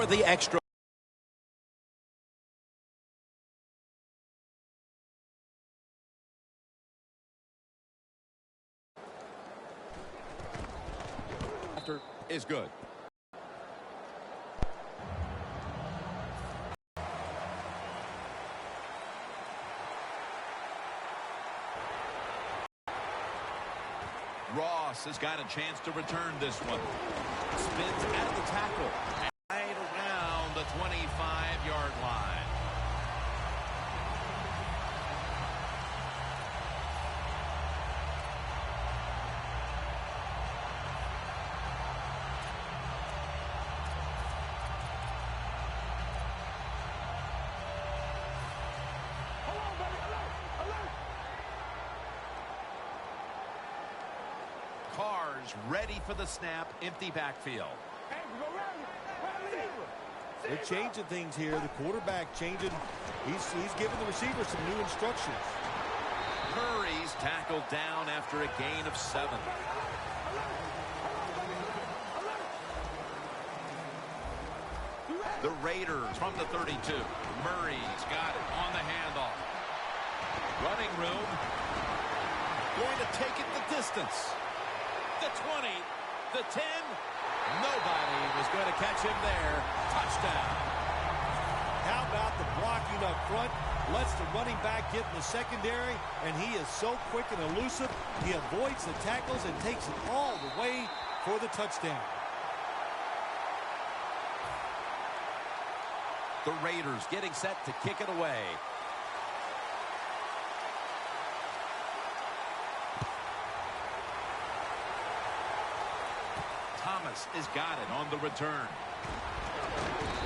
for the extra. Is good. Ross has got a chance to return this one. Spins out of the tackle. Right around the 25-yard line. Ready for the snap, empty backfield. They're changing things here. The quarterback changing. He's giving the receiver some new instructions. Murray's tackled down after a gain of 7. The Raiders from the 32. Murray's got it on the handoff. Running room. Going to take it the distance. The 20, the 10. Nobody was going to catch him there. Touchdown. How about the blocking up front? Lets the running back get in the secondary, and he is so quick and elusive. He avoids the tackles and takes it all the way for the touchdown. The Raiders getting set to kick it away. Thomas has got it on the return.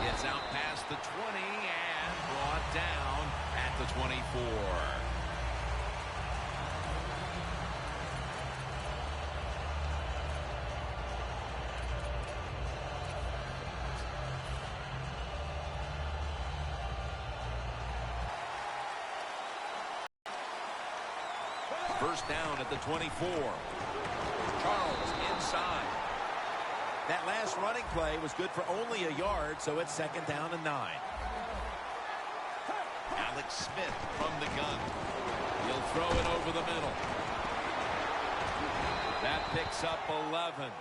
Gets out past the 20 and brought down at the 24. First down at the 24. Charles inside. That last running play was good for only a yard, so it's 2nd down and 9. Alex Smith from the gun. He'll throw it over the middle. That picks up 11.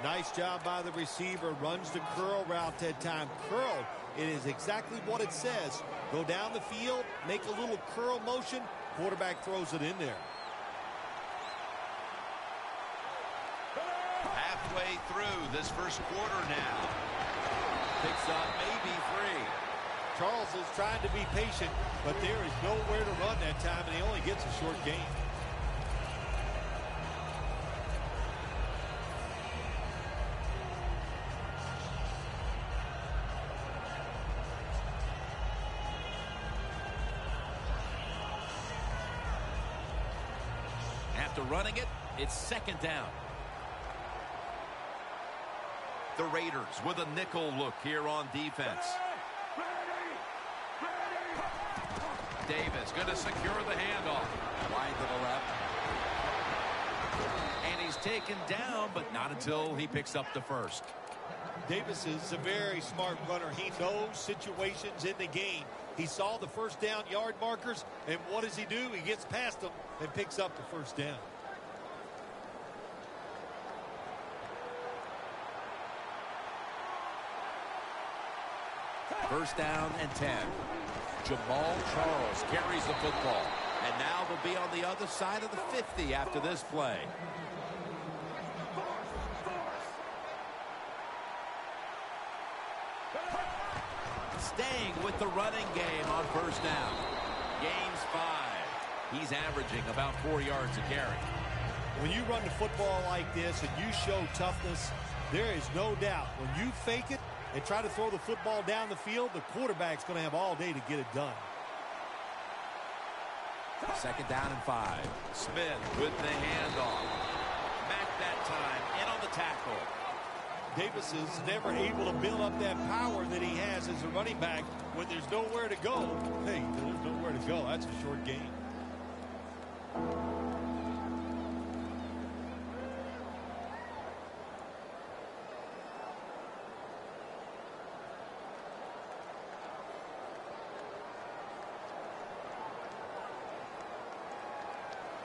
Nice job by the receiver. Runs the curl route that time. Curl, it is exactly what it says. Go down the field, make a little curl motion. Quarterback throws it in there. Halfway through this first quarter now. Picks up maybe 3. Charles is trying to be patient, but there is nowhere to run that time, and he only gets a short gain. After running it, it's 2nd down. The Raiders with a nickel look here on defense. Davis going to secure the handoff. Wide to the left. And he's taken down, but not until he picks up the first. Davis is a very smart runner. He knows situations in the game. He saw the first down yard markers, and what does he do? He gets past them and picks up the first down. First down and 10. Jamal Charles carries the football. And now they'll be on the other side of the 50 after this play. Staying with the running game on first down. Gains 5. He's averaging about 4 yards a carry. When you run the football like this and you show toughness, there is no doubt when you fake it and try to throw the football down the field, the quarterback's going to have all day to get it done. 2nd down and 5. Smith with the handoff. Mack that time in on the tackle. Davis is never able to build up that power that he has as a running back when there's nowhere to go. Hey, there's nowhere to go. That's a short game.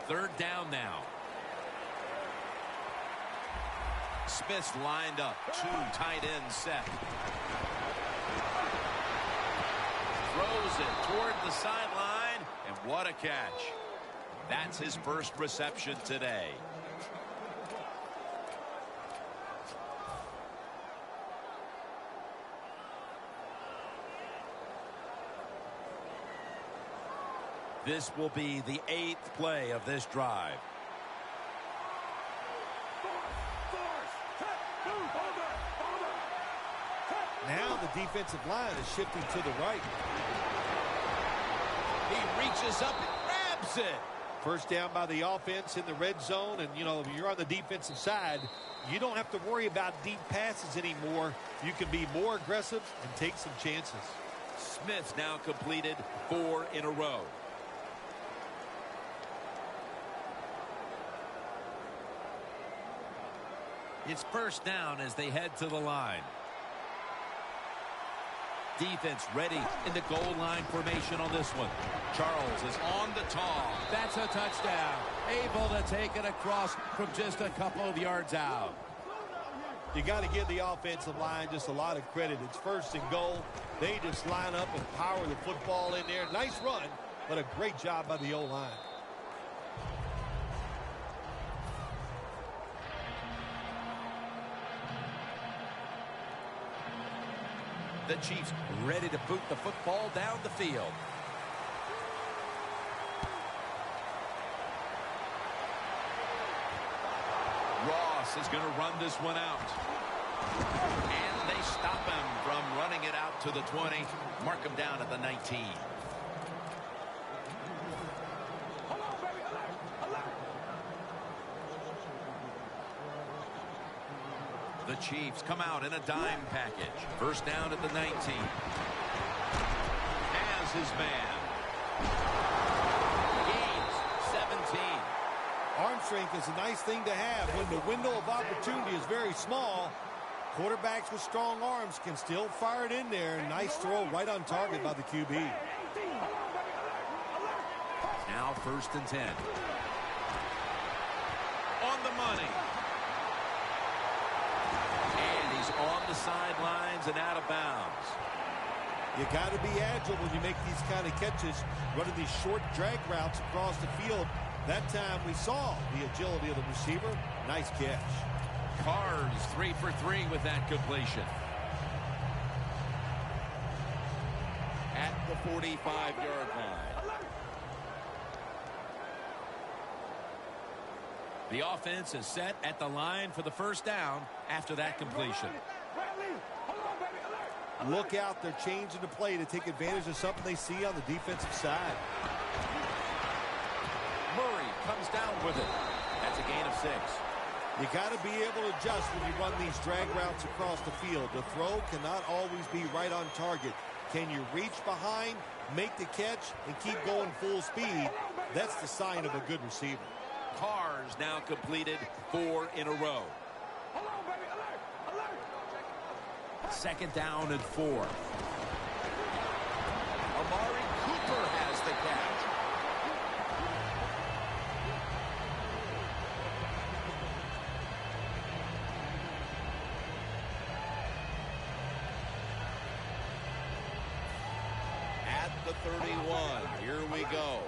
Third down now. Smith's lined up. Two tight ends set. Throws it toward the sideline, and what a catch. That's his first reception today. This will be the 8th play of this drive. Now the defensive line is shifting to the right. He reaches up and grabs it. First down by the offense in the red zone. And, you know, if you're on the defensive side, you don't have to worry about deep passes anymore. You can be more aggressive and take some chances. Smith now completed 4 in a row. It's first down as they head to the line. Defense ready in the goal line formation on this one. Charles is on the tall. That's a touchdown. Able to take it across from just a couple of yards out. You got to give the offensive line just a lot of credit. It's first and goal. They just line up and power the football in there. Nice run, but a great job by the O-line. The Chiefs ready to boot the football down the field. Ross is going to run this one out. And they stop him from running it out to the 20. Mark him down at the 19. The Chiefs come out in a dime package. First down at the 19. Has his man. Gains 17. Arm strength is a nice thing to have. When the window of opportunity is very small, quarterbacks with strong arms can still fire it in there. Nice throw right on target by the QB. Now first and 10. On the money. On the sidelines and out of bounds. You got to be agile when you make these kind of catches, running these short drag routes across the field. That time we saw the agility of the receiver. Nice catch. Carr's 3 for 3 with that completion. At the 45-yard line. The offense is set at the line for the first down after that completion. Look out, they're changing the play to take advantage of something they see on the defensive side. Murray comes down with it. That's a gain of 6. You got to be able to adjust when you run these drag routes across the field. The throw cannot always be right on target. Can you reach behind, make the catch, and keep going full speed? That's the sign of a good receiver. Carr's now completed 4 in a row. Second down and 4. Amari Cooper has the catch. At the 31, here we go.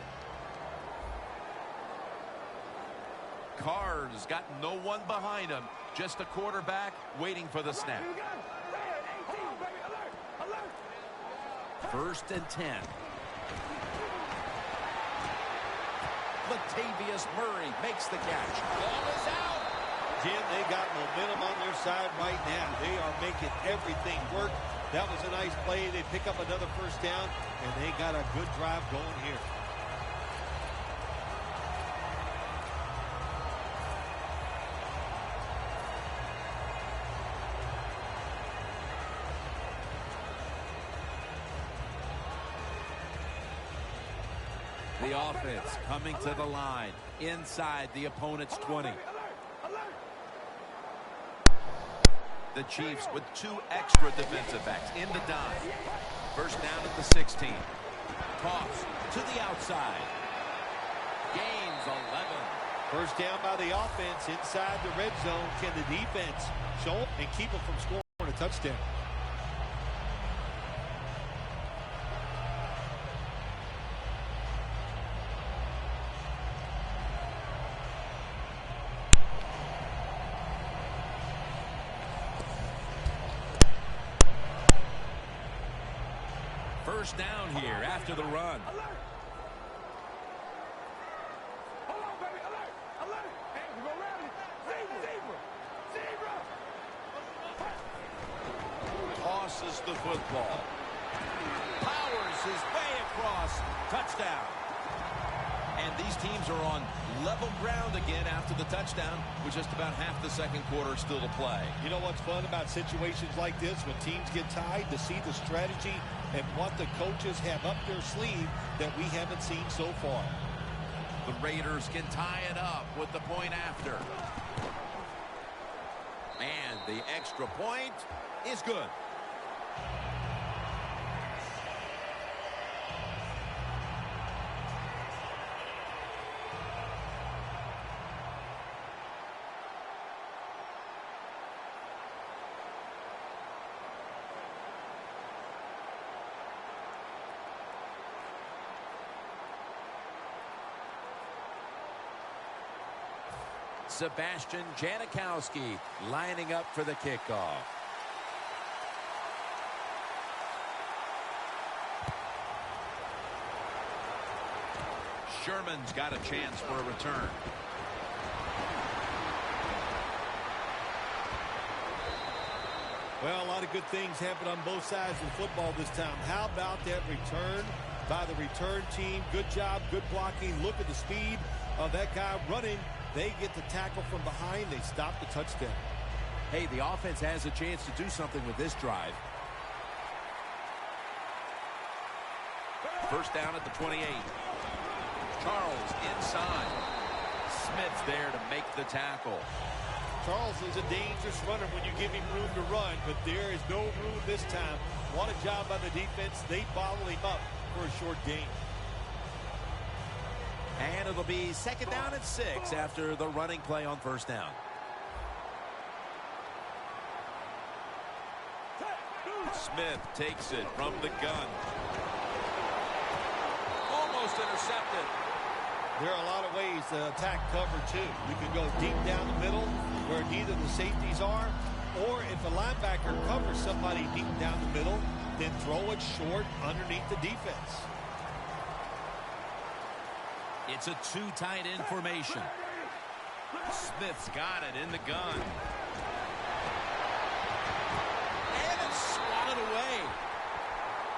Carr's got no one behind him, just a quarterback waiting for the snap. First and 10. Latavius Murray makes the catch. Ball is out. Jim, they got momentum on their side right now. They are making everything work. That was a nice play. They pick up another first down, and they got a good drive going here. The offense coming to the line inside the opponent's 20. The Chiefs with 2 extra defensive backs in the dime. First down at the 16. Toss to the outside. Gains 11. First down by the offense inside the red zone. Can the defense show up and keep them from scoring a touchdown? First down here after the run. Tosses the football. Powers his way across. Touchdown. And these teams are on level ground again after the touchdown with just about half the second quarter still to play. You know what's fun about situations like this when teams get tied, to see the strategy and what the coaches have up their sleeve that we haven't seen so far. The Raiders can tie it up with the point after. And the extra point is good. Sebastian Janikowski lining up for the kickoff. Sherman's got a chance for a return. Well, a lot of good things happen on both sides of the football this time. How about that return by the return team? Good job, good blocking. Look at the speed of that guy running. They get the tackle from behind. They stop the touchdown. Hey, the offense has a chance to do something with this drive. First down at the 28. Charles inside. Smith's there to make the tackle. Charles is a dangerous runner when you give him room to run, but there is no room this time. What a job by the defense. They bottle him up for a short gain. And it'll be second down and 6 after the running play on first down. Smith takes it from the gun. Almost intercepted. There are a lot of ways to attack cover, too. You can go deep down the middle where neither the safeties are, or if a linebacker covers somebody deep down the middle, then throw it short underneath the defense. It's a too tight end formation. Smith's got it in the gun. And it's swatted away.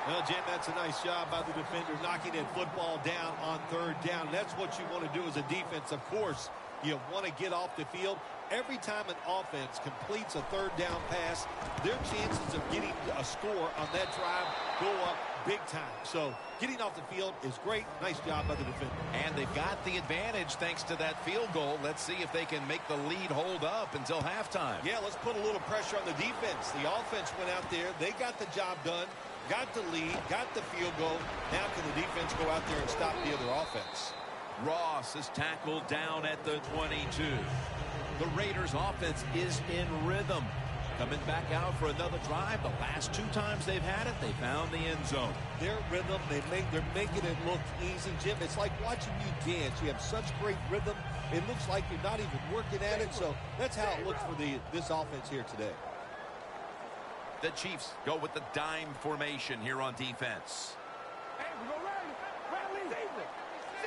Well, Jim, that's a nice job by the defender knocking that football down on third down. That's what you want to do as a defense. Of course, you want to get off the field. Every time an offense completes a third down pass, their chances of getting a score on that drive go up big time. So getting off the field is great. Nice job by the defender. And they've got the advantage thanks to that field goal. Let's see if they can make the lead hold up until halftime. Yeah, let's put a little pressure on the defense. The offense went out there. They got the job done, got the lead, got the field goal. Now can the defense go out there and stop the other offense? Ross is tackled down at the 22. The Raiders offense is in rhythm. Coming back out for another drive. The last 2 times they've had it, they found the end zone. Their rhythm, they're making it look easy, Jim. It's like watching you dance. You have such great rhythm. It looks like you're not even working at it. So that's how it looks for this offense here today. The Chiefs go with the dime formation here on defense.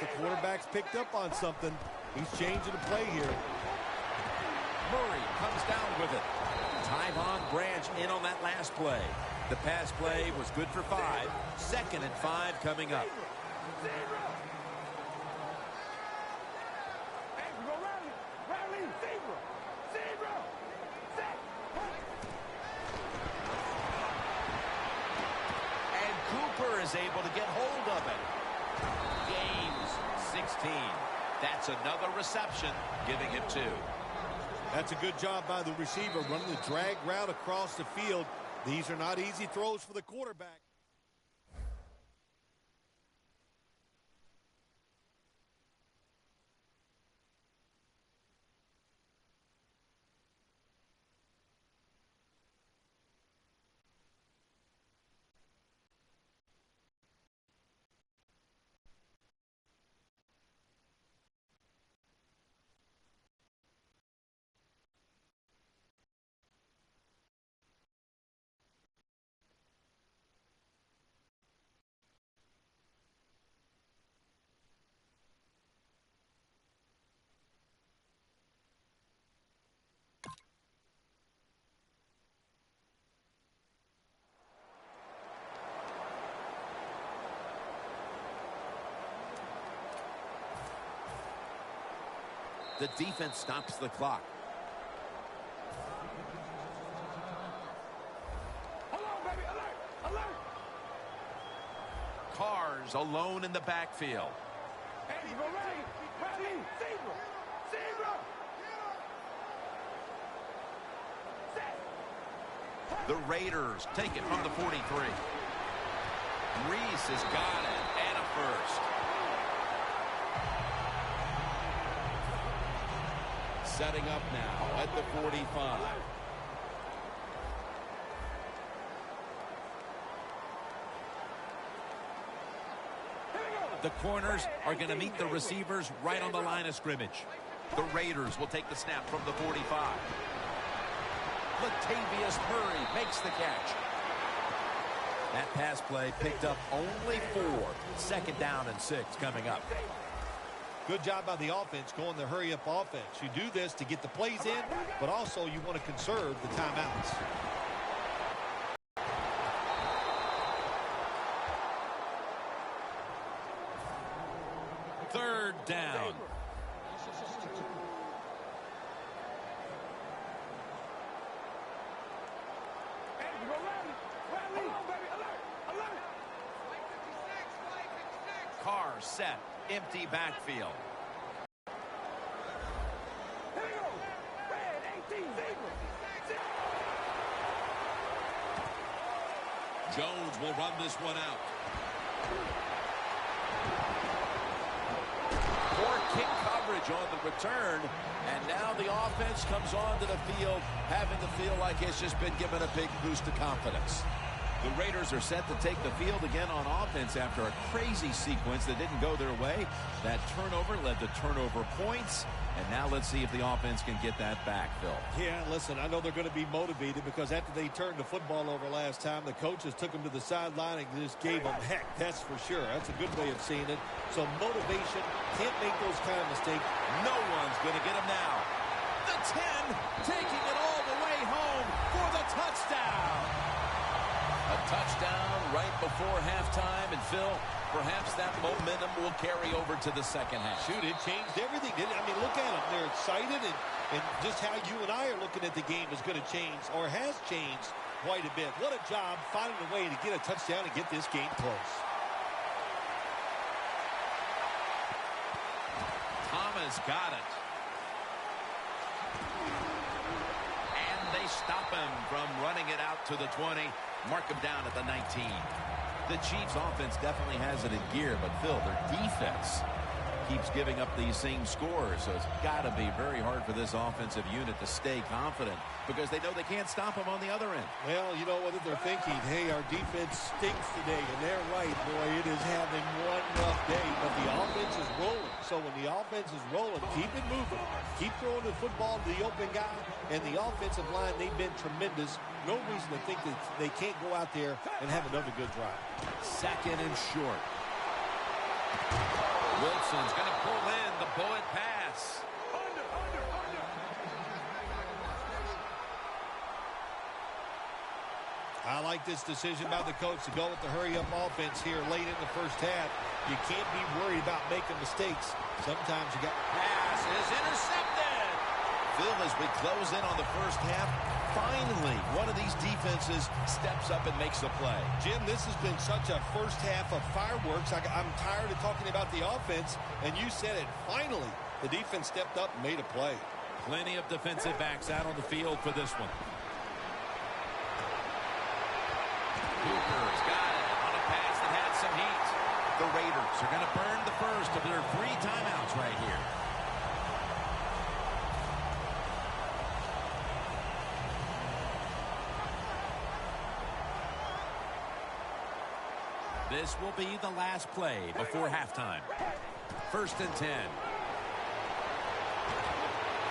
The quarterback's picked up on something. He's changing the play here. Murray comes down with it. Tyvon Branch in on that last play. The pass play was good for 5. 2nd and 5 coming up. And Cooper is able to get hold of it. Gains 16. That's another reception, giving him 2. That's a good job by the receiver, running the drag route across the field. These are not easy throws for the quarterback. The defense stops the clock. Carr's alone in the backfield. The Raiders take it from the 43. Reese has got it, and a first. Setting up now at the 45. The corners are going to meet the receivers right on the line of scrimmage. The Raiders will take the snap from the 45. Latavius Murray makes the catch. That pass play picked up only 4. 2nd down and 6 coming up. Good job by the offense going the hurry-up offense. You do this to get the plays in, but also you want to conserve the timeouts. Third down. Carr set. Empty backfield. Jones will run this one out. Poor kick coverage on the return, and now the offense comes onto the field having to feel like it's just been given a big boost of confidence. The Raiders are set to take the field again on offense after a crazy sequence that didn't go their way. That turnover led to turnover points, and now let's see if the offense can get that back, Phil. Yeah, listen, I know they're going to be motivated because after they turned the football over last time, the coaches took them to the sideline and just gave them heck, that's for sure. That's a good way of seeing it. So motivation, can't make those kind of mistakes. No one's going to get him now. The 10, taking it all the way home for the touchdown. A touchdown right before halftime, and Phil, perhaps that momentum will carry over to the second half. Shoot, it changed everything, didn't it? I mean, look at them. They're excited, and just how you and I are looking at the game is going to change, or has changed quite a bit. What a job finding a way to get a touchdown and get this game close. Thomas got it. And they stop him from running it out to the 20. Mark him down at the 19. The Chiefs offense definitely has it in gear, but Phil, their defense keeps giving up these same scores. So it's got to be very hard for this offensive unit to stay confident because they know they can't stop them on the other end. Well, you know what they're thinking. Hey, our defense stinks today, and they're right. Boy, it is having one rough day, but the offense is rolling. So when the offense is rolling, keep it moving. Keep throwing the football to the open guy, and the offensive line, they've been tremendous. No reason to think that they can't go out there and have another good drive. 2nd and short. Wilson's going to pull in the bullet pass. I like this decision by the coach to go with the hurry-up offense here late in the first half. You can't be worried about making mistakes. Sometimes you got... Pass is intercepted. Phil, as we close in on the first half, finally one of these defenses steps up and makes a play. Jim, this has been such a first half of fireworks. I'm tired of talking about the offense, and you said it. Finally, the defense stepped up and made a play. Plenty of defensive backs out on the field for this one. Cooper's got it on a pass that had some heat. The Raiders are going to burn the first of their 3 timeouts right here. This will be the last play before halftime. 1st and 10.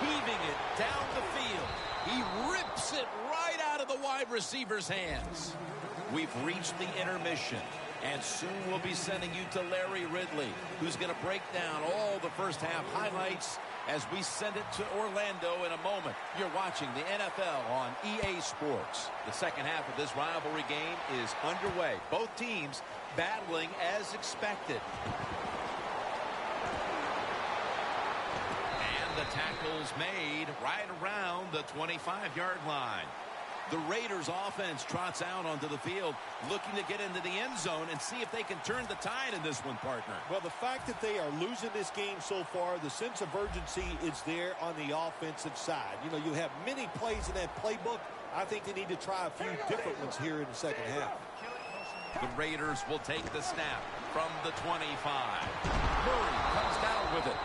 Heaving it down the field. He rips it right out of the wide receiver's hands. We've reached the intermission, and soon we'll be sending you to Larry Ridley, who's going to break down all the first half highlights as we send it to Orlando in a moment. You're watching the NFL on EA Sports. The second half of this rivalry game is underway. Both teams battling as expected. And the tackle's made right around the 25-yard line. The Raiders offense trots out onto the field, looking to get into the end zone and see if they can turn the tide in this one, partner. Well, the fact that they are losing this game so far, the sense of urgency is there on the offensive side. You know, you have many plays in that playbook. I think they need to try a few different ones here in the second half. The Raiders will take the snap from the 25. Murray comes down with it.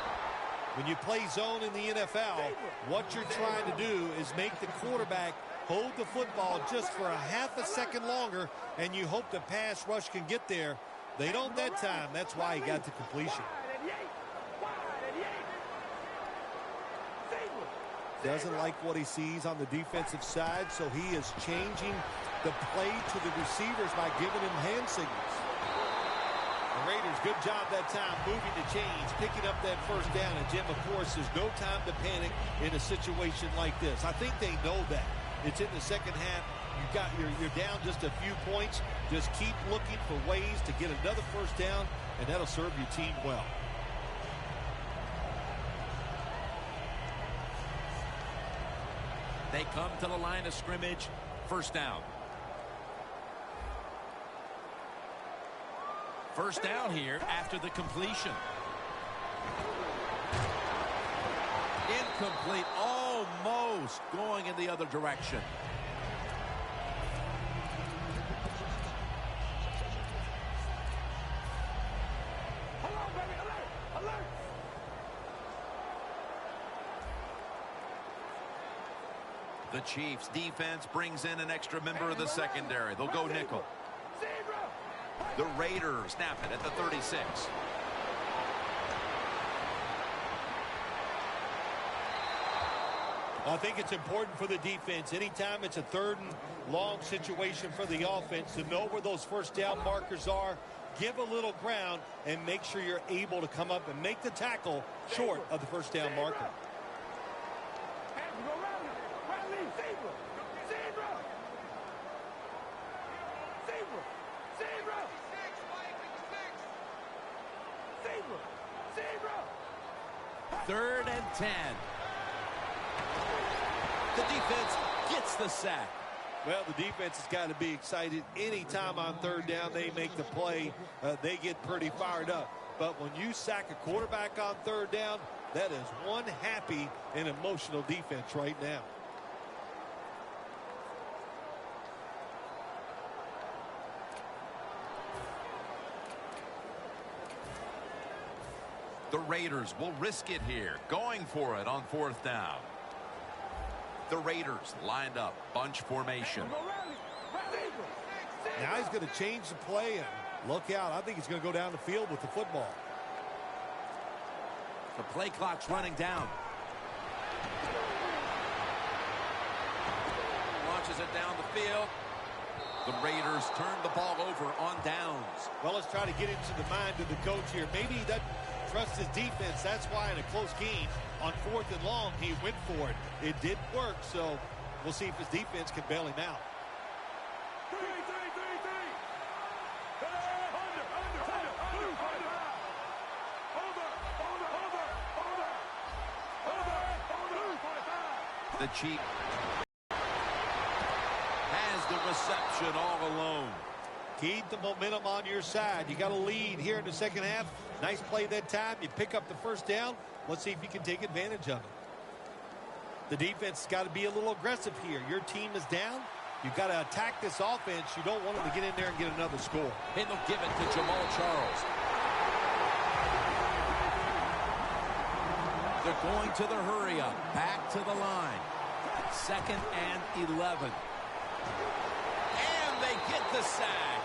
When you play zone in the NFL, what you're trying to do is make the quarterback hold the football just for a half a second longer, and you hope the pass rush can get there. They don't that time. That's why he got the completion. Doesn't like what he sees on the defensive side, so he is changing the play to the receivers by giving him hand signals. The Raiders, good job that time moving the chains, picking up that first down. And, Jim, of course, there's no time to panic in a situation like this. I think they know that. It's in the second half. You're down just a few points. Just keep looking for ways to get another first down, and that'll serve your team well. They come to the line of scrimmage. First down. First down here after the completion. Incomplete. Almost going in the other direction. The Chiefs defense brings in an extra member of the secondary. They'll go nickel. The Raiders snap it at the 36. I think it's important for the defense. Anytime it's a third and long situation for the offense, to know where those first down markers are, give a little ground, and make sure you're able to come up and make the tackle short of the first down marker. Third and 10. The defense gets the sack. Well, the defense has got to be excited. Anytime on third down they make the play, they get pretty fired up. But when you sack a quarterback on third down, that is one happy and emotional defense right now. The Raiders will risk it here, going for it on fourth down. The Raiders lined up, bunch formation. Now he's going to change the play, and look out. I think he's going to go down the field with the football. The play clock's running down. Launches it down the field. The Raiders turn the ball over on downs. Well, let's try to get into the mind of the coach here. Maybe he doesn't trust his defense. That's why in a close game on fourth and long, he went for it. It did work, so we'll see if his defense can bail him out. The Chief has the reception all alone. Keep the momentum on your side. You got a lead here in the second half. Nice play that time. You pick up the first down. Let's see if you can take advantage of it. The defense has got to be a little aggressive here. Your team is down. You've got to attack this offense. You don't want them to get in there and get another score. And they'll give it to Jamal Charles. They're going to the hurry up. Back to the line. Second and 11. And they get the sack.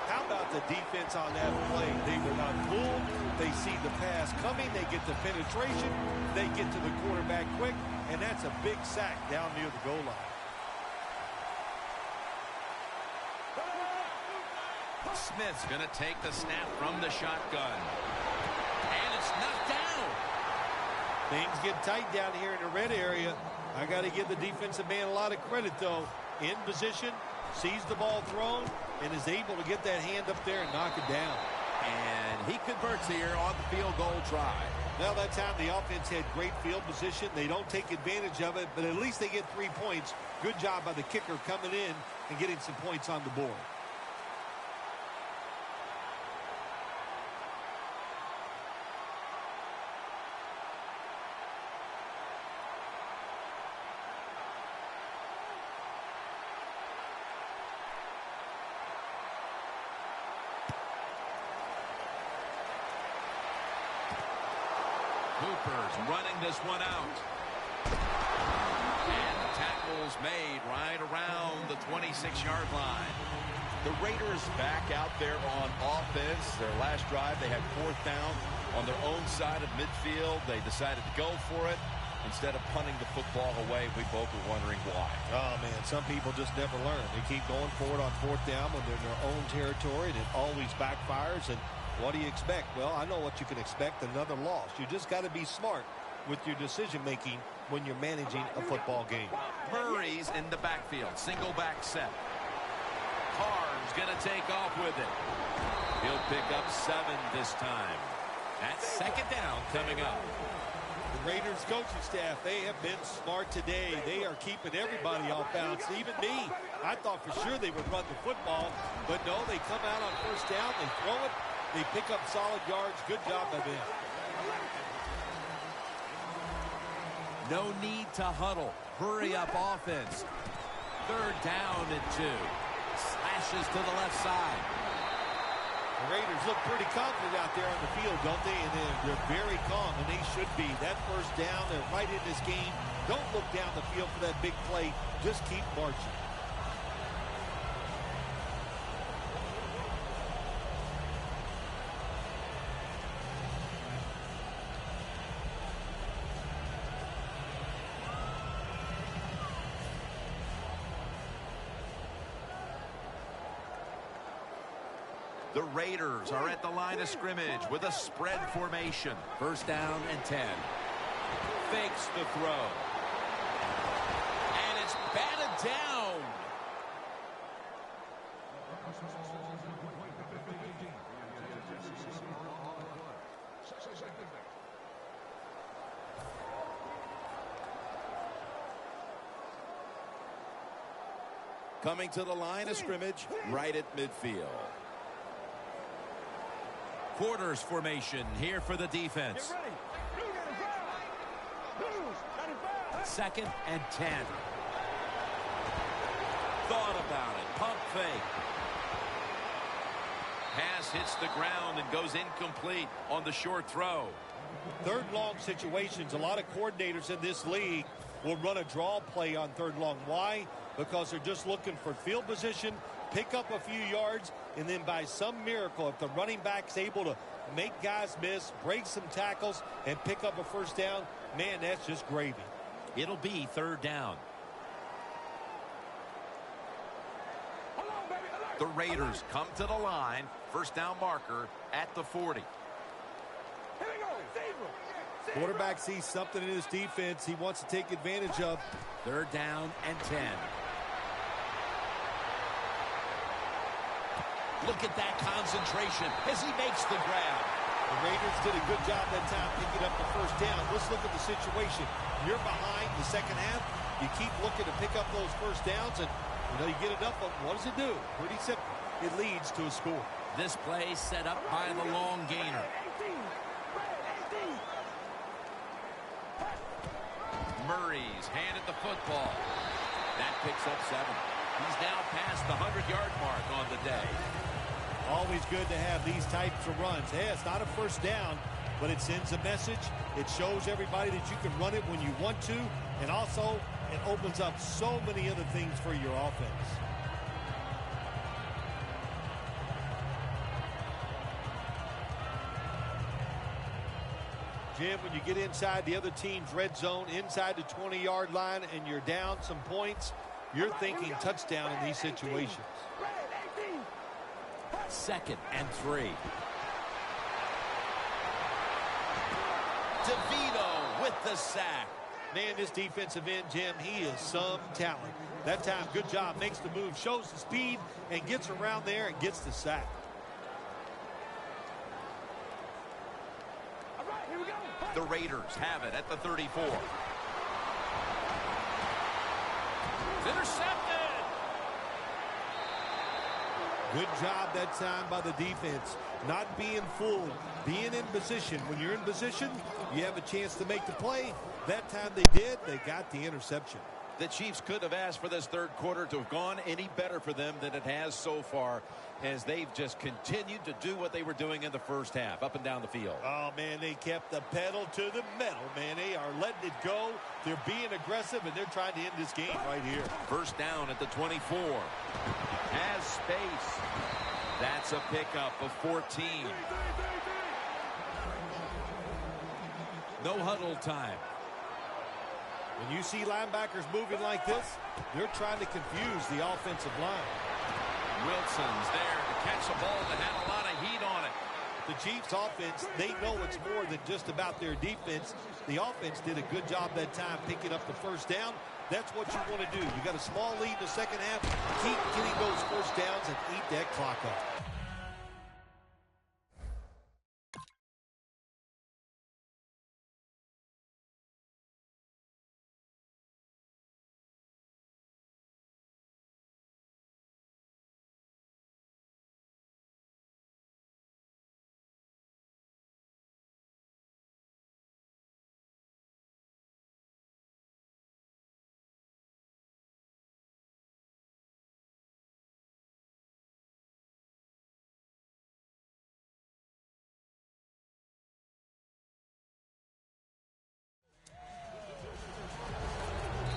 How about the defense on that play? They were not fooled. They see the pass coming. They get the penetration. They get to the quarterback quick. And that's a big sack down near the goal line. Smith's going to take the snap from the shotgun. And it's knocked down. Things get tight down here in the red area. I got to give the defensive man a lot of credit, though. In position, sees the ball thrown, and is able to get that hand up there and knock it down. And he converts here on the field goal try. Well, that time the offense had great field position. They don't take advantage of it, but at least they get 3 points. Good job by the kicker coming in and getting some points on the board. Cooper's running this one out. And the tackle's made right around the 26-yard line. The Raiders back out there on offense. Their last drive, they had 4th down on their own side of midfield. They decided to go for it instead of punting the football away. We both were wondering why. Oh, man, some people just never learn. They keep going forward on 4th down when they're in their own territory, and it always backfires. And what do you expect? Well, I know what you can expect, another loss. You just got to be smart with your decision-making when you're managing a football game. Murray's in the backfield. Single back set. Carr's going to take off with it. He'll pick up 7 this time. That's 2nd down coming up. The Raiders coaching staff, they have been smart today. They are keeping everybody off bounds. Even me, I thought for sure they would run the football, but no, they come out on 1st down, they throw it, they pick up solid yards. Good job by them. No need to huddle. Hurry up offense. 3rd down and 2. Slashes to the left side. The Raiders look pretty confident out there on the field, don't they? And they're very calm, and they should be. That 1st down, they're right in this game. Don't look down the field for that big play. Just keep marching. The Raiders are at the line of scrimmage with a spread formation. 1st down and 10. Fakes the throw. And it's batted down. Coming to the line of scrimmage right at midfield. Quarters formation here for the defense. 2nd and 10. Thought about it. Pump fake. Pass hits the ground and goes incomplete on the short throw. 3rd long situations. A lot of coordinators in this league will run a draw play on 3rd long. Why? Because they're just looking for field position, pick up a few yards, and then by some miracle, if the running back's able to make guys miss, break some tackles, and pick up a 1st down, man, that's just gravy. It'll be 3rd down. The Raiders come to the line. 1st down marker at the 40. Quarterback sees something in his defense he wants to take advantage of. 3rd down and 10. Look at that concentration as he makes the grab. The Raiders did a good job that time picking up the 1st down. Let's look at the situation. You're behind the 2nd half. You keep looking to pick up those 1st downs, and you get enough of them. What does it do? Pretty simple. It leads to a score. This play set up by the long gainer. Murray's handed the football. That picks up 7. He's now past the 100-yard mark on the day. Always good to have these types of runs. Hey, it's not a 1st down, but it sends a message. It shows everybody that you can run it when you want to, and also it opens up so many other things for your offense. Jim, when you get inside the other team's red zone, inside the 20-yard line, and you're down some points, you're thinking touchdown in these situations. 2nd and 3. DeVito with the sack. Man, this defensive end, Jim, he is some talent. That time, good job, makes the move, shows the speed, and gets around there and gets the sack. The Raiders have it at the 34. Intercepted. Good job that time by the defense. Not being fooled, being in position. When you're in position, you have a chance to make the play. That time they did. They got the interception. The Chiefs couldn't have asked for this third quarter to have gone any better for them than it has so far, as they've just continued to do what they were doing in the first half, up and down the field. Oh, man, they kept the pedal to the metal, man. They are letting it go. They're being aggressive, and they're trying to end this game right here. First down at the 24. Has space. That's a pickup of 14. No huddle time. When you see linebackers moving like this, they're trying to confuse the offensive line. Wilson's there to catch a ball that had a lot of heat on it. The Chiefs offense, they know it's more than just about their defense. The offense did a good job that time picking up the first down. That's what you want to do. You got a small lead in the second half. Keep getting those first downs and eat that clock up.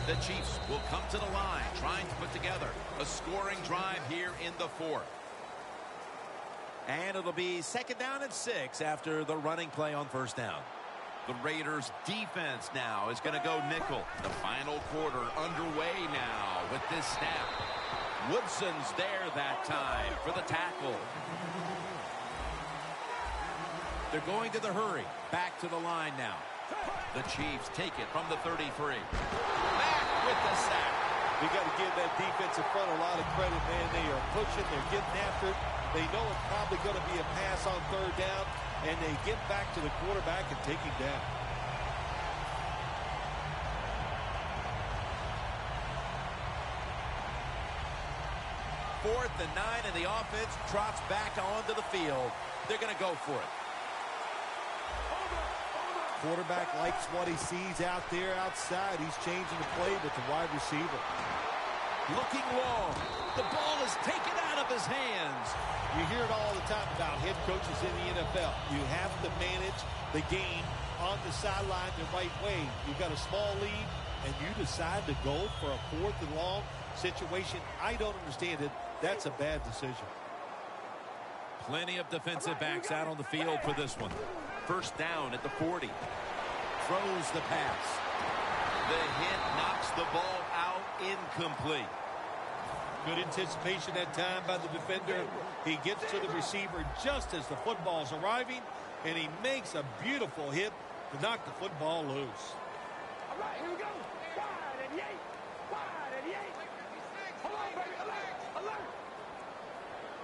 The Chiefs will come to the line, trying to put together a scoring drive here in the fourth. And it'll be second down and 6 after the running play on first down. The Raiders defense now is going to go nickel. The final quarter underway now with this snap. Woodson's there that time for the tackle. They're going to the hurry. Back to the line now. The Chiefs take it from the 33. Back with the sack. You got to give that defensive front a lot of credit, man. They are pushing. They're getting after it. They know it's probably going to be a pass on third down, and they get back to the quarterback and take him down. Fourth and 9, and the offense trots back onto the field. They're going to go for it. Quarterback likes what he sees out there outside. He's changing the play with the wide receiver. Looking long. The ball is taken out of his hands. You hear it all the time about head coaches in the NFL. You have to manage the game on the sideline the right way. You've got a small lead, and you decide to go for a fourth and long situation. I don't understand it. That's a bad decision. Plenty of defensive backs out on the field for this one. First down at the 40. Throws the pass. The hit knocks the ball out, incomplete. Good anticipation that time by the defender. He gets to the receiver just as the football's arriving, and he makes a beautiful hit to knock the football loose. All right, here we go. 5 and 8. 5 and 8. Hold on, baby. Alert. Alert.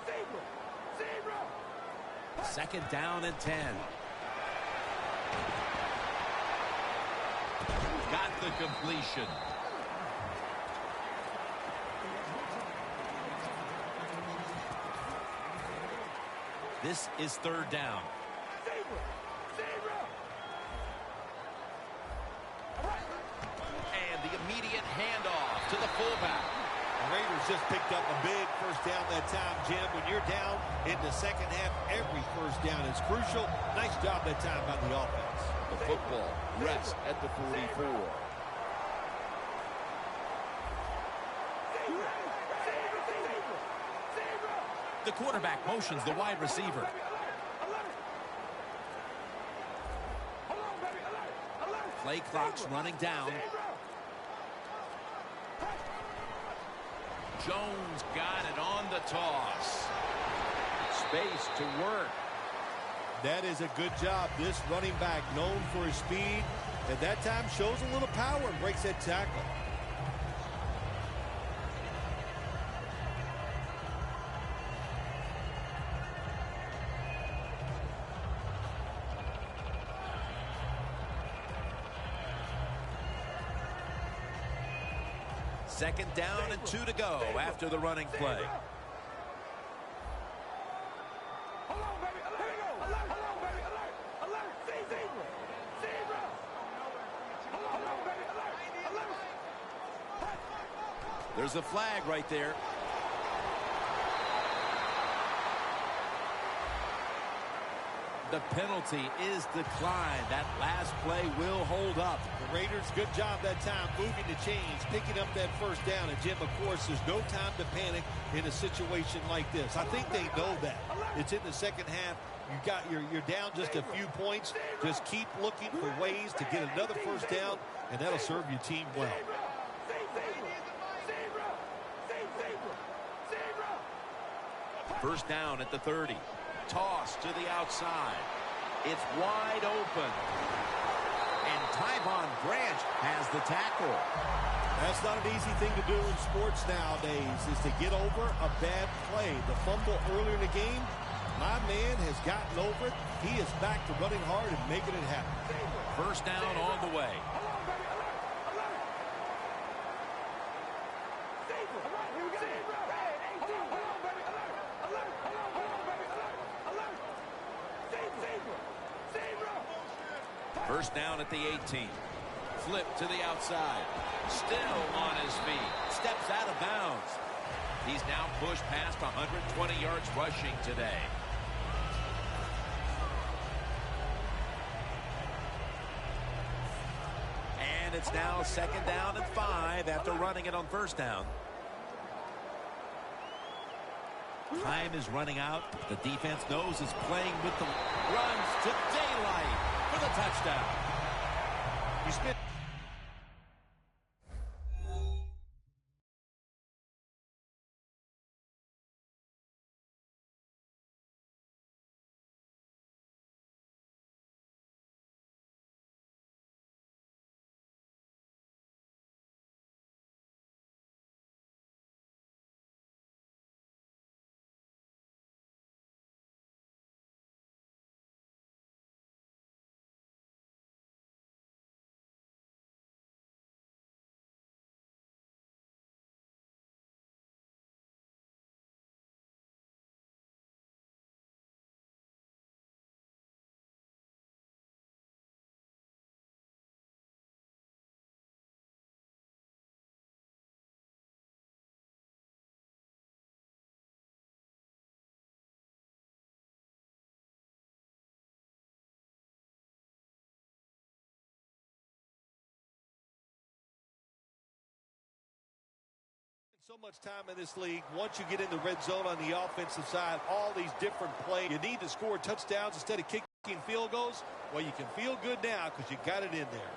Zebra. Zebra. Second down and 10. Got the completion. This is third down. Zebra. Zebra. All right. And the immediate handoff to the fullback. The Raiders just picked up a big first down that time, Jim. When you're down in the second half, every first down is crucial. Nice job that time by the offense. The football rests at the 44. The quarterback motions the wide receiver. Play clock's running down. Jones got it on the toss. Space to work. That is a good job. This running back, known for his speed, at that time shows a little power and breaks that tackle. Second down and 2 to go after the running play. Hold on, baby. Alert. Alert. Hold on, baby. Alert. Alert. Zebra. Zebra. Hold on, baby. Alert. Alert. There's a flag right there. The penalty is declined. That last play will hold up. The Raiders, good job that time moving the chains, picking up that first down. And, Jim, of course, there's no time to panic in a situation like this. I think they know that. It's in the second half. You're down just a few points. Just keep looking for ways to get another first down, and that'll serve your team well. First down at the 30. Toss to the outside. It's wide open. And Tyvon Branch has the tackle. That's not an easy thing to do in sports nowadays, is to get over a bad play. The fumble earlier in the game, my man has gotten over it. He is back to running hard and making it happen. First down on the way. First down at the 18. Flip to the outside. Still on his feet. Steps out of bounds. He's now pushed past 120 yards rushing today. And it's now second down and 5 after running it on first down. Time is running out. The defense knows it's playing with the runs to daylight for the touchdown. You spin. So much time in this league. Once you get in the red zone on the offensive side, all these different plays. You need to score touchdowns instead of kicking field goals. Well, you can feel good now because you got it in there.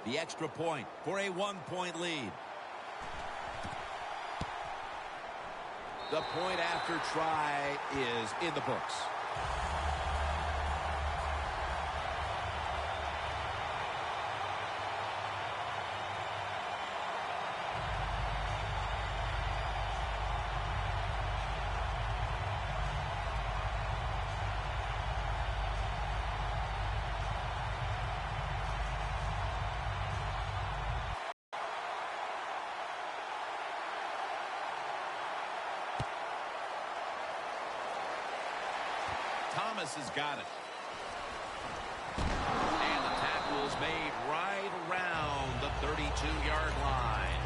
The extra point for a 1-point lead. The point after try is in the books. Thomas has got it. And the tackle is made right around the 32-yard line.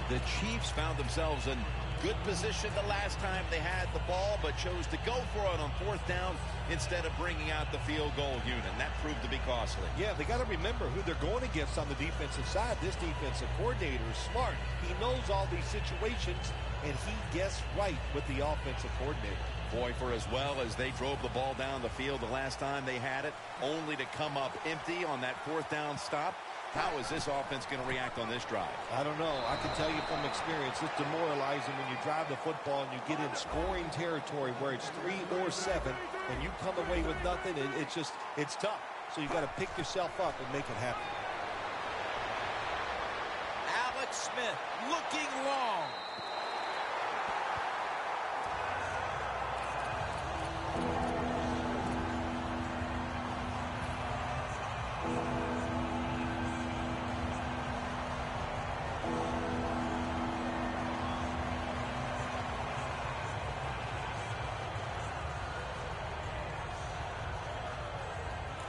The Chiefs found themselves in good position the last time they had the ball, but chose to go for it on fourth down instead of bringing out the field goal unit. And that proved to be costly. Yeah, they got to remember who they're going against on the defensive side. This defensive coordinator is smart. He knows all these situations, and he guessed right with the offensive coordinator. Boy, for as well as they drove the ball down the field the last time they had it, only to come up empty on that fourth down stop. How is this offense going to react on this drive? I don't know. I can tell you from experience, it's demoralizing when you drive the football and you get in scoring territory where it's 3 or 7 and you come away with nothing. It's tough. So you got to pick yourself up and make it happen. Alex Smith looking long.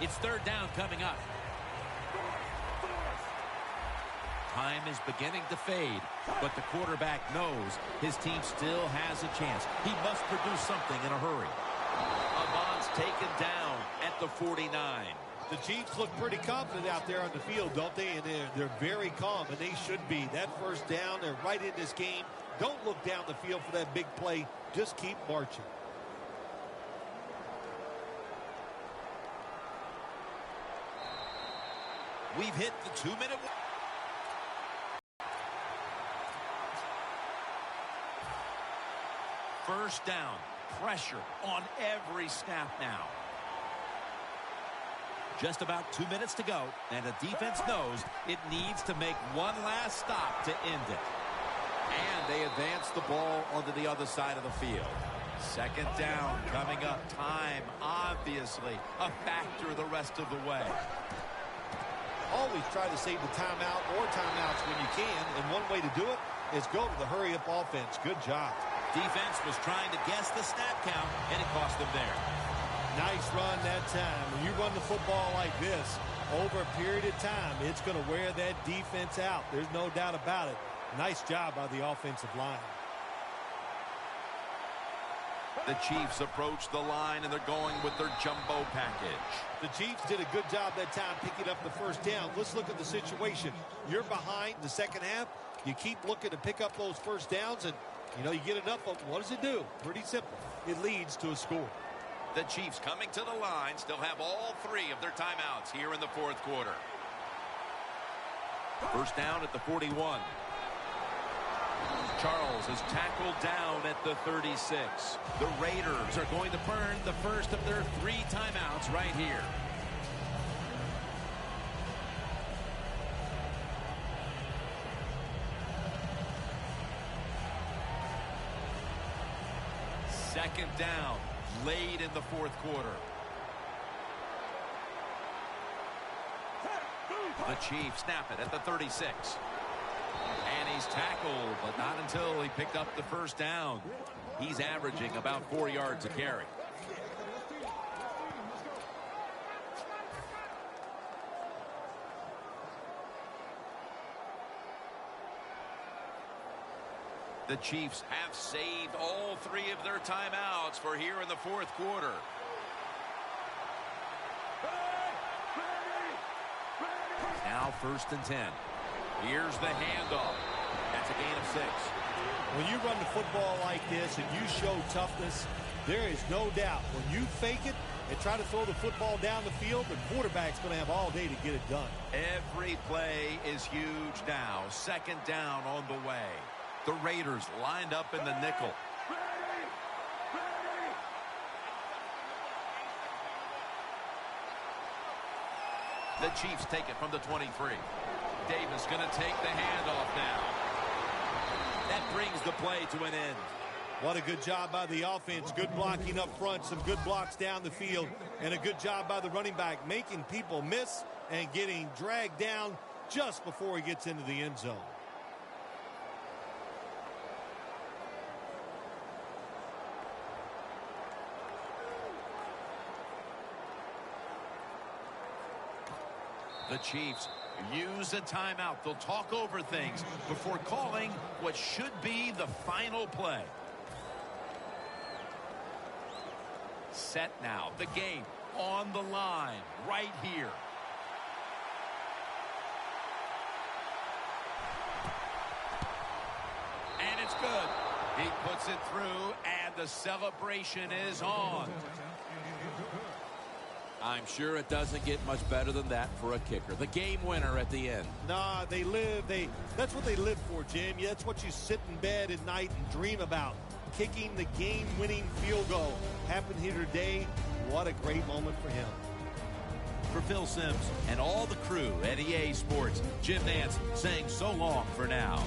It's third down coming up. Time is beginning to fade, but the quarterback knows his team still has a chance. He must produce something in a hurry. Avon's taken down at the 49. The Chiefs look pretty confident out there on the field, don't they? And they're very calm, and they should be. That first down, they're right in this game. Don't look down the field for that big play. Just keep marching. We've hit the 2-minute. First down. Pressure on every snap now. Just about 2 minutes to go, and the defense knows it needs to make one last stop to end it. And they advance the ball onto the other side of the field. Second down coming up. Time, obviously, a factor the rest of the way. Always try to save the timeout or timeouts when you can, and one way to do it is go to the hurry-up offense. Good job. Defense was trying to guess the snap count, and it cost them there. Nice run that time. When you run the football like this, over a period of time, it's going to wear that defense out. There's no doubt about it. Nice job by the offensive line. The Chiefs approach the line, and they're going with their jumbo package. The Chiefs did a good job that time picking up the first down. Let's look at the situation. You're behind the second half. You keep looking to pick up those first downs, and, you get enough of them. What does it do? Pretty simple. It leads to a score. The Chiefs coming to the line still have all three of their timeouts here in the fourth quarter. First down at the 41. Charles is tackled down at the 36. The Raiders are going to burn the first of their 3 timeouts right here. Second down, late in the fourth quarter. The Chiefs snap it at the 36. And he's tackled, but not until he picked up the first down. He's averaging about 4 yards a carry. The Chiefs have saved all 3 of their timeouts for here in the fourth quarter. Now first and 10. Here's the handoff. That's a gain of 6. When you run the football like this and you show toughness, there is no doubt when you fake it and try to throw the football down the field, the quarterback's going to have all day to get it done. Every play is huge now. Second down on the way. The Raiders lined up in the nickel. The Chiefs take it from the 23. Davis going to take the handoff now. That brings the play to an end. What a good job by the offense. Good blocking up front, some good blocks down the field, and a good job by the running back making people miss and getting dragged down just before he gets into the end zone. The Chiefs use a timeout. They'll talk over things before calling what should be the final play. Set now. The game on the line right here. And it's good. He puts it through, and the celebration is on. I'm sure it doesn't get much better than that for a kicker. The game winner at the end. Nah, that's what they live for, Jim. Yeah, that's what you sit in bed at night and dream about. Kicking the game-winning field goal. Happened here today. What a great moment for him. For Phil Simms and all the crew at EA Sports, Jim Nance saying so long for now.